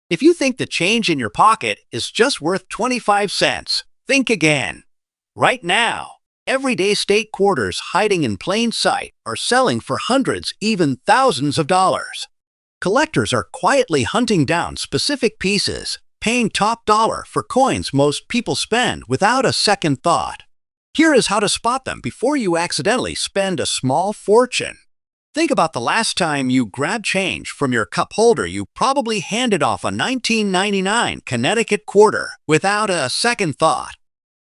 If you think the change in your pocket is just worth 25 cents, think again. Right now, everyday state quarters hiding in plain sight are selling for hundreds, even thousands of dollars. Collectors are quietly hunting down specific pieces, paying top dollar for coins most people spend without a second thought. Here is how to spot them before you accidentally spend a small fortune. Think about the last time you grabbed change from your cup holder. You probably handed off a 1999 Connecticut quarter without a second thought.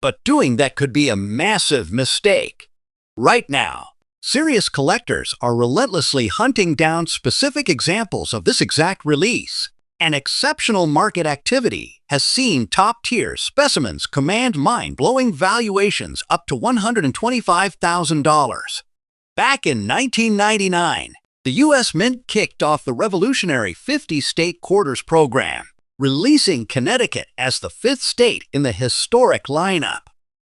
But doing that could be a massive mistake. Right now, serious collectors are relentlessly hunting down specific examples of this exact release. And exceptional market activity has seen top-tier specimens command mind-blowing valuations up to $125,000. Back in 1999, the U.S. Mint kicked off the revolutionary 50 state quarters program, releasing Connecticut as the fifth state in the historic lineup.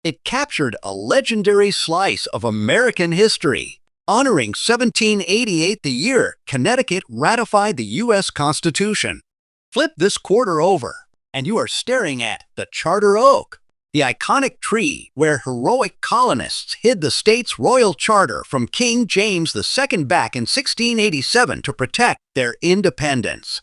It captured a legendary slice of American history, honoring 1788, the year Connecticut ratified the U.S. Constitution. Flip this quarter over, and you are staring at the Charter Oak, the iconic tree where heroic colonists hid the state's royal charter from King James II back in 1687 to protect their independence.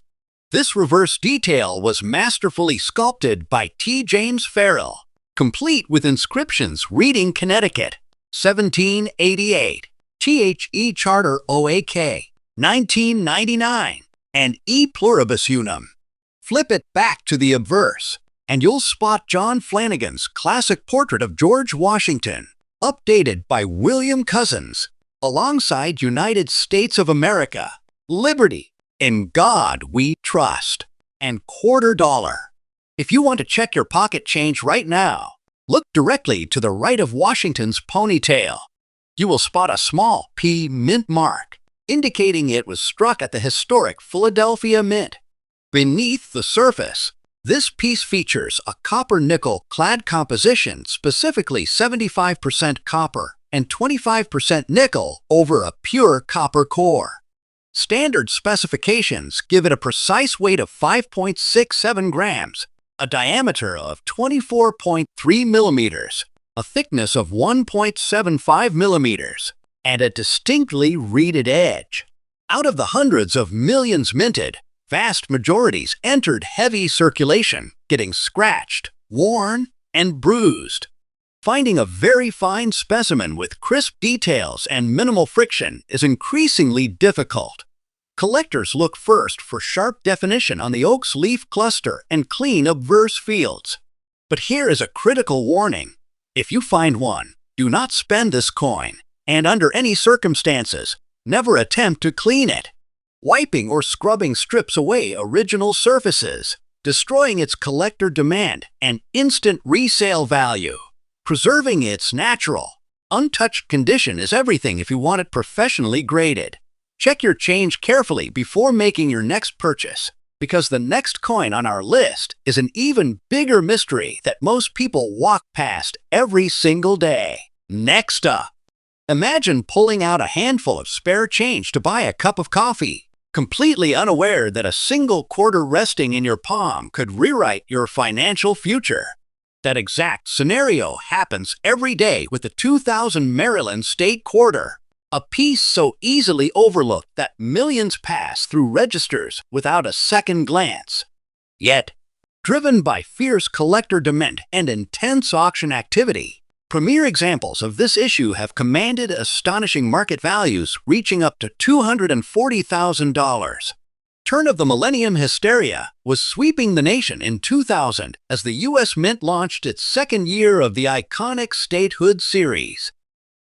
This reverse detail was masterfully sculpted by T. James Farrell, complete with inscriptions reading Connecticut, 1788, THE Charter OAK, 1999, and E Pluribus Unum. Flip it back to the obverse, and you'll spot John Flanagan's classic portrait of George Washington, updated by William Cousins, alongside United States of America, Liberty, In God We Trust, and quarter dollar. If you want to check your pocket change right now, look directly to the right of Washington's ponytail. You will spot a small P mint mark, indicating it was struck at the historic Philadelphia Mint. Beneath the surface, this piece features a copper-nickel clad composition, specifically 75% copper and 25% nickel over a pure copper core. Standard specifications give it a precise weight of 5.67 grams, a diameter of 24.3 millimeters, a thickness of 1.75 millimeters, and a distinctly reeded edge. Out of the hundreds of millions minted, vast majorities entered heavy circulation, getting scratched, worn, and bruised. Finding a very fine specimen with crisp details and minimal friction is increasingly difficult. Collectors look first for sharp definition on the oak's leaf cluster and clean obverse fields. But here is a critical warning. If you find one, do not spend this coin, and under any circumstances, never attempt to clean it. Wiping or scrubbing strips away original surfaces, destroying its collector demand and instant resale value. Preserving its natural, untouched condition is everything if you want it professionally graded. Check your change carefully before making your next purchase, because the next coin on our list is an even bigger mystery that most people walk past every single day. Next up, imagine pulling out a handful of spare change to buy a cup of coffee, completely unaware that a single quarter resting in your palm could rewrite your financial future. That exact scenario happens every day with the 2000 Maryland State Quarter, a piece so easily overlooked that millions pass through registers without a second glance. Yet, driven by fierce collector demand and intense auction activity, premier examples of this issue have commanded astonishing market values reaching up to $240,000. Turn of the millennium hysteria was sweeping the nation in 2000 as the U.S. Mint launched its second year of the iconic statehood series.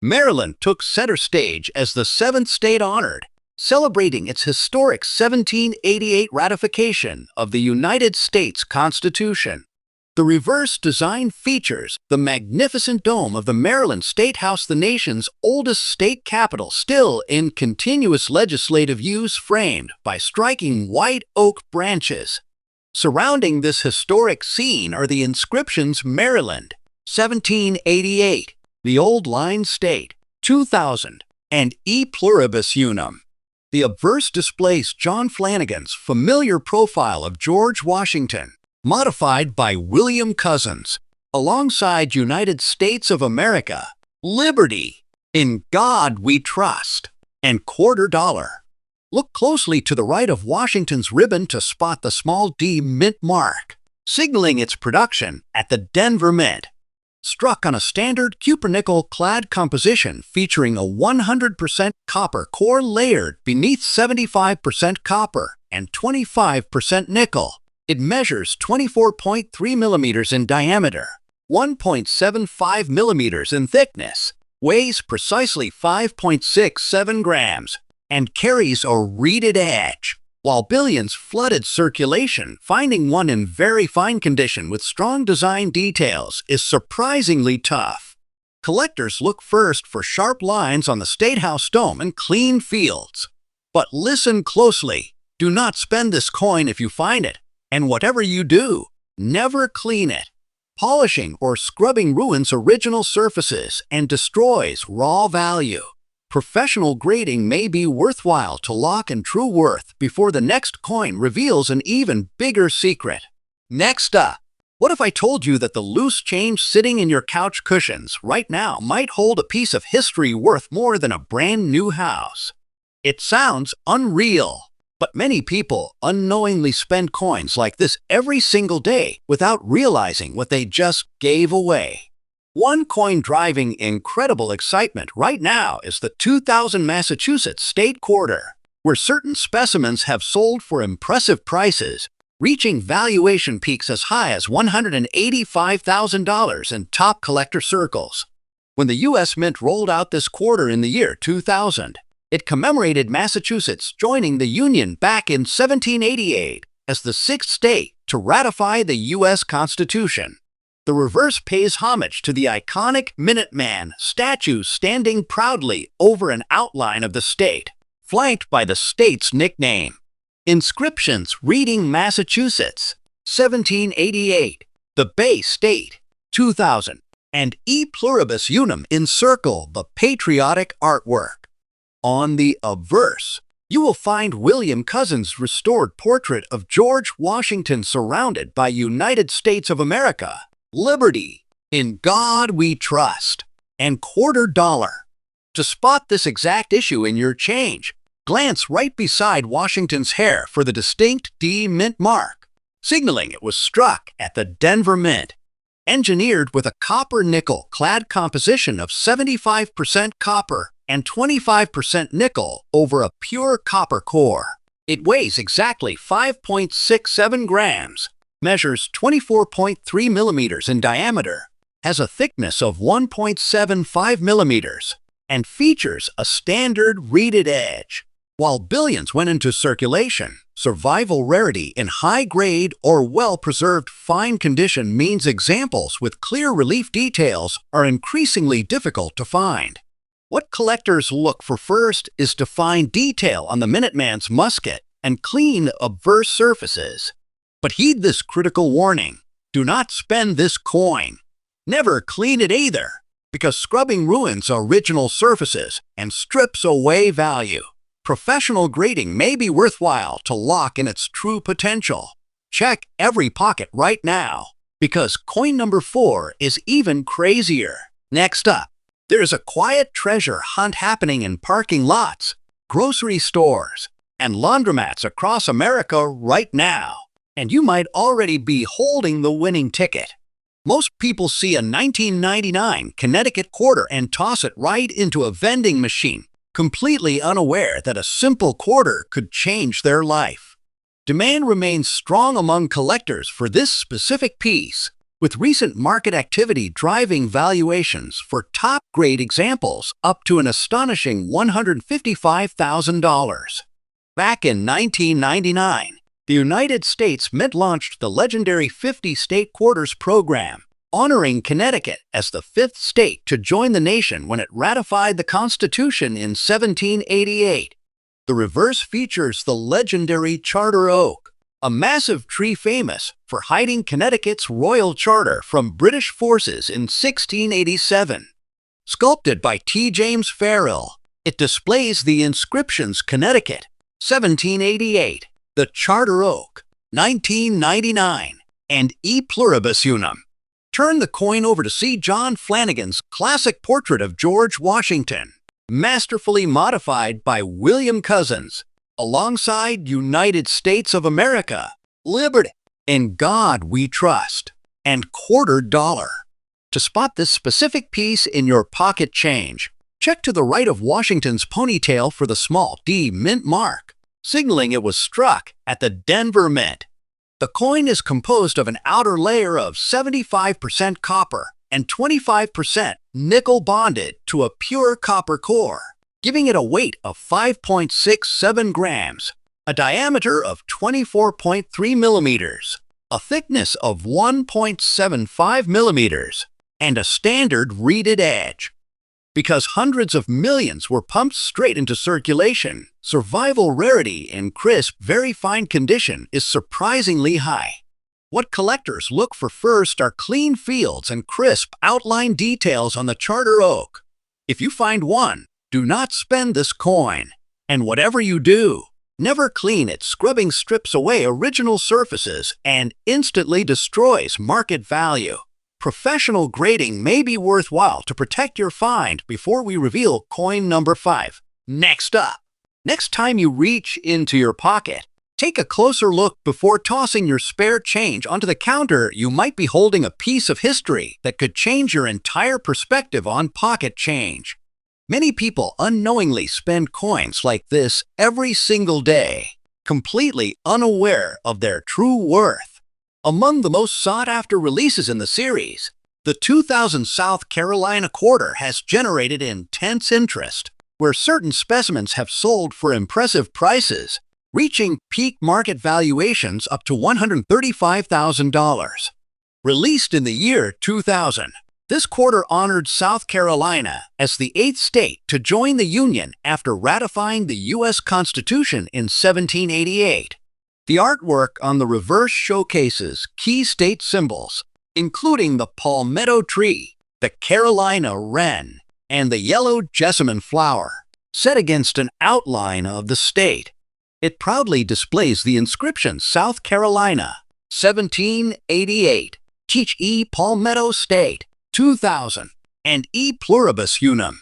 Maryland took center stage as the seventh state honored, celebrating its historic 1788 ratification of the United States Constitution. The reverse design features the magnificent dome of the Maryland State House, the nation's oldest state capitol, still in continuous legislative use, framed by striking white oak branches. Surrounding this historic scene are the inscriptions Maryland, 1788, the Old Line State, 2000, and E Pluribus Unum, The obverse displays John Flanagan's familiar profile of George Washington, modified by William Cousins, alongside United States of America, Liberty, In God We Trust, and Quarter Dollar. Look closely to the right of Washington's ribbon to spot the small D mint mark, signaling its production at the Denver Mint. Struck on a standard cupronickel-clad composition featuring a 100% copper core layered beneath 75% copper and 25% nickel. It measures 24.3 millimeters in diameter, 1.75 millimeters in thickness, weighs precisely 5.67 grams, and carries a reeded edge. While billions flooded circulation, finding one in very fine condition with strong design details is surprisingly tough. Collectors look first for sharp lines on the State House dome and clean fields. But listen closely. Do not spend this coin if you find it, and whatever you do, never clean it. Polishing or scrubbing ruins original surfaces and destroys raw value. Professional grading may be worthwhile to lock in true worth before the next coin reveals an even bigger secret. Next up, what if I told you that the loose change sitting in your couch cushions right now might hold a piece of history worth more than a brand new house? It sounds unreal, but many people unknowingly spend coins like this every single day without realizing what they just gave away. One coin driving incredible excitement right now is the 2000 Massachusetts State Quarter, where certain specimens have sold for impressive prices, reaching valuation peaks as high as $185,000 in top collector circles. When the U.S. Mint rolled out this quarter in the year 2000, it commemorated Massachusetts joining the Union back in 1788 as the sixth state to ratify the U.S. Constitution. The reverse pays homage to the iconic Minuteman statue standing proudly over an outline of the state, flanked by the state's nickname. Inscriptions reading Massachusetts, 1788, the Bay State, 2000, and E Pluribus Unum encircle the patriotic artwork. On the obverse, you will find William Cousins' restored portrait of George Washington surrounded by United States of America, Liberty, In God We Trust, and Quarter Dollar. To spot this exact issue in your change, glance right beside Washington's hair for the distinct D mint mark, signaling it was struck at the Denver Mint. Engineered with a copper-nickel-clad composition of 75% copper and 25% nickel over a pure copper core. It weighs exactly 5.67 grams, measures 24.3 millimeters in diameter, has a thickness of 1.75 millimeters, and features a standard reeded edge. While billions went into circulation, survival rarity in high-grade or well-preserved fine condition means examples with clear relief details are increasingly difficult to find. What collectors look for first is to find detail on the Minuteman's musket and clean obverse surfaces. But heed this critical warning. Do not spend this coin. Never clean it either, because scrubbing ruins original surfaces and strips away value. Professional grading may be worthwhile to lock in its true potential. Check every pocket right now, because coin number 4 is even crazier. Next up, there's a quiet treasure hunt happening in parking lots, grocery stores, and laundromats across America right now. And you might already be holding the winning ticket. Most people see a 1999 Connecticut quarter and toss it right into a vending machine, completely unaware that a simple quarter could change their life. Demand remains strong among collectors for this specific piece, with recent market activity driving valuations for top-grade examples up to an astonishing $155,000. Back in 1999, the United States Mint launched the legendary 50 State Quarters program, honoring Connecticut as the fifth state to join the nation when it ratified the Constitution in 1788. The reverse features the legendary Charter Oak, a massive tree famous for hiding Connecticut's royal charter from British forces in 1687. Sculpted by T. James Farrell, It displays the inscriptions Connecticut, 1788, the Charter Oak, 1999, and E Pluribus Unum. Turn the coin over to see John Flanagan's classic portrait of George Washington, masterfully modified by William Cousins, alongside United States of America, Liberty, In God We Trust, and Quarter Dollar. To spot this specific piece in your pocket change, check to the right of Washington's ponytail for the small D mint mark, signaling it was struck at the Denver Mint. The coin is composed of an outer layer of 75% copper and 25% nickel bonded to a pure copper core, giving it a weight of 5.67 grams, a diameter of 24.3 millimeters, a thickness of 1.75 millimeters, and a standard reeded edge. Because hundreds of millions were pumped straight into circulation, survival rarity in crisp, very fine condition is surprisingly high. What collectors look for first are clean fields and crisp outline details on the Charter Oak. If you find one, do not spend this coin. And whatever you do, never clean it. Scrubbing strips away original surfaces and instantly destroys market value. Professional grading may be worthwhile to protect your find before we reveal coin number 5. Next up, next time you reach into your pocket, take a closer look before tossing your spare change onto the counter. You might be holding a piece of history that could change your entire perspective on pocket change. Many people unknowingly spend coins like this every single day, completely unaware of their true worth. Among the most sought-after releases in the series, the 2000 South Carolina quarter has generated intense interest, where certain specimens have sold for impressive prices, reaching peak market valuations up to $135,000. Released in the year 2000, this quarter honored South Carolina as the 8th state to join the Union after ratifying the U.S. Constitution in 1788. The artwork on the reverse showcases key state symbols, including the palmetto tree, the Carolina wren, and the yellow jessamine flower, set against an outline of the state. It proudly displays the inscription South Carolina, 1788, Teach E Palmetto State, 2000, and E Pluribus Unum.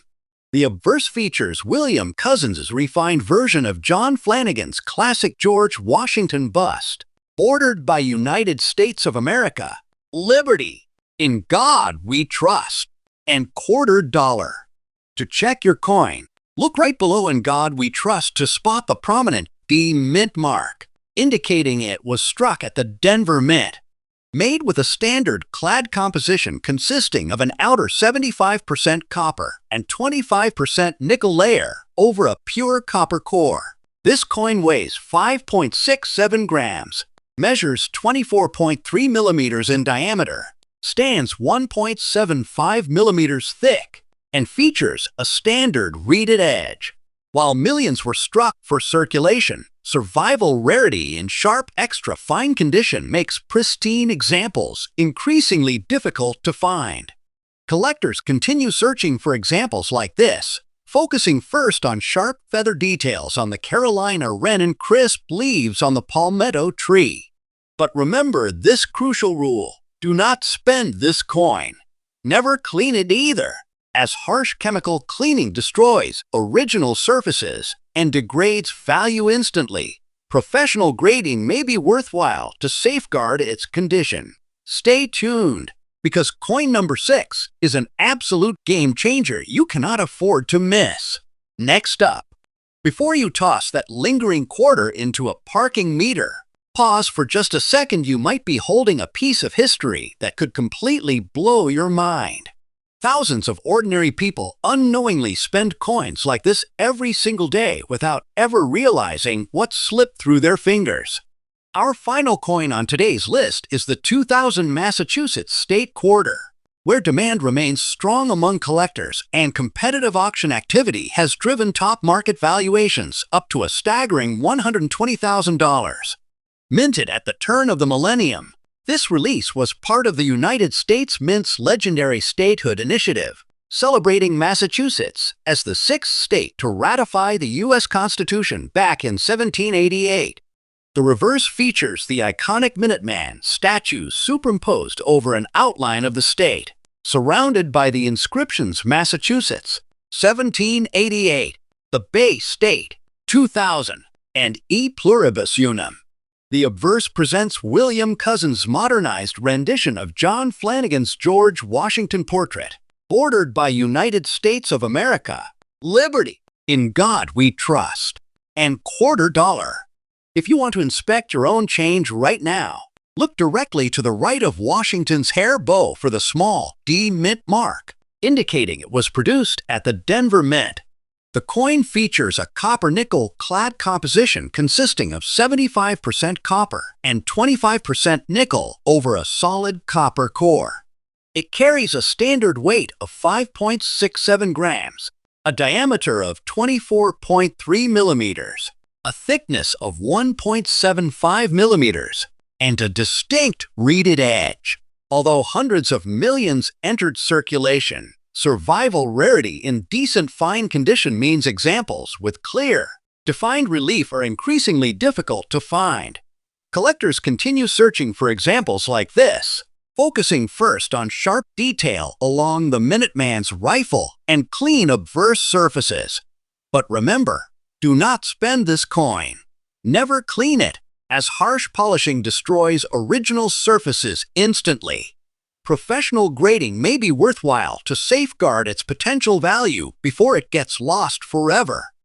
The obverse features William Cousins' refined version of John Flanagan's classic George Washington bust, bordered by United States of America, Liberty, In God We Trust, and Quarter Dollar. To check your coin, look right below In God We Trust to spot the prominent D mint mark, indicating it was struck at the Denver Mint. Made with a standard clad composition consisting of an outer 75% copper and 25% nickel layer over a pure copper core. This coin weighs 5.67 grams, measures 24.3 millimeters in diameter, stands 1.75 millimeters thick, and features a standard reeded edge. While millions were struck for circulation, survival rarity in sharp, extra fine condition makes pristine examples increasingly difficult to find. Collectors continue searching for examples like this, focusing first on sharp feather details on the Carolina wren and crisp leaves on the palmetto tree. But remember this crucial rule: do not spend this coin. Never clean it either, as harsh chemical cleaning destroys original surfaces and degrades value instantly. Professional grading may be worthwhile to safeguard its condition. Stay tuned, because coin number 6 is an absolute game changer you cannot afford to miss. Next up, before you toss that lingering quarter into a parking meter, pause for just a second. You might be holding a piece of history that could completely blow your mind. Thousands of ordinary people unknowingly spend coins like this every single day without ever realizing what slipped through their fingers. Our final coin on today's list is the 2000 Massachusetts State Quarter, where demand remains strong among collectors and competitive auction activity has driven top market valuations up to a staggering $120,000. Minted at the turn of the millennium, this release was part of the United States Mint's legendary statehood initiative, celebrating Massachusetts as the sixth state to ratify the U.S. Constitution back in 1788. The reverse features the iconic Minuteman statues superimposed over an outline of the state, surrounded by the inscriptions Massachusetts, 1788, the Bay State, 2000, and E Pluribus Unum. The obverse presents William Cousins' modernized rendition of John Flanagan's George Washington portrait, bordered by United States of America, Liberty, In God We Trust, and Quarter Dollar. If you want to inspect your own change right now, look directly to the right of Washington's hair bow for the small D Mint mark, indicating it was produced at the Denver Mint. The coin features a copper-nickel clad composition consisting of 75% copper and 25% nickel over a solid copper core. It carries a standard weight of 5.67 grams, a diameter of 24.3 millimeters, a thickness of 1.75 millimeters, and a distinct reeded edge. Although hundreds of millions entered circulation, survival rarity in decent fine condition means examples with clear, defined relief are increasingly difficult to find. Collectors continue searching for examples like this, focusing first on sharp detail along the Minuteman's rifle and clean obverse surfaces. But remember, do not spend this coin. Never clean it, as harsh polishing destroys original surfaces instantly. Professional grading may be worthwhile to safeguard its potential value before it gets lost forever.